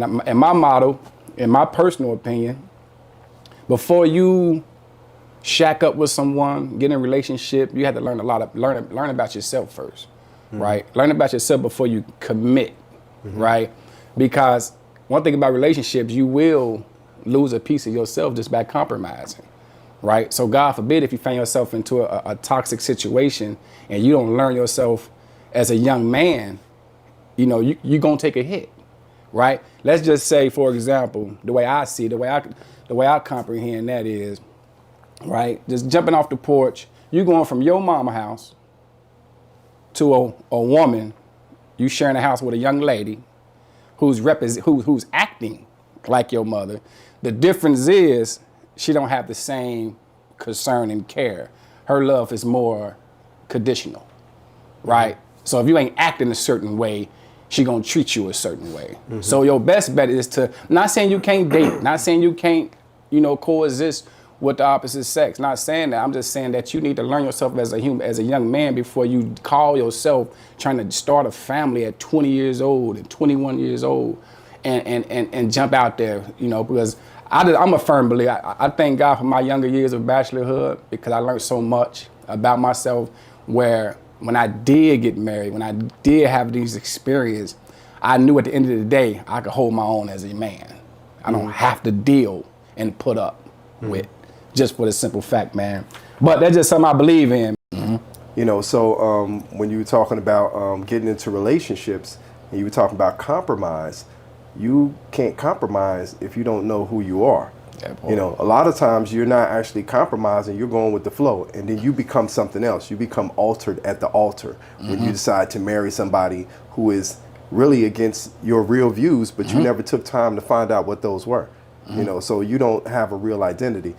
And my motto, in my personal opinion, before you shack up with someone, get in a relationship, you have to learn learn about yourself first, right? Learn about yourself before you commit, right? Because one thing about relationships, you will lose a piece of yourself just by compromising, right? So God forbid if you find yourself into a toxic situation and you don't learn yourself as a young man, you're gonna take a hit, right? Let's just say, for example, the way I see, the way I comprehend that is, right? Just jumping off the porch, you going from your mama house to a woman, you sharing a house with a young lady who's acting like your mother. The difference is she don't have the same concern and care. Her love is more conditional, right? So if you ain't acting a certain way, she gonna treat you a certain way. So your best bet is to, not saying you can't date, not saying you can't, coexist with the opposite sex. Not saying that. I'm just saying that you need to learn yourself as a young man before you call yourself trying to start a family at 20 years old and 21 years old and jump out there, because I'm a firm believer. I thank God for my younger years of bachelorhood because I learned so much about myself where when I did get married, when I did have these experiences, I knew at the end of the day, I could hold my own as a man. I don't have to deal and put up with, just for the simple fact, man. But that's just something I believe in. So when you were talking about getting into relationships and you were talking about compromise, you can't compromise if you don't know who you are. A lot of times you're not actually compromising, you're going with the flow, and then you become something else. You become altered at the altar when you decide to marry somebody who is really against your real views, but you never took time to find out what those were. So you don't have a real identity.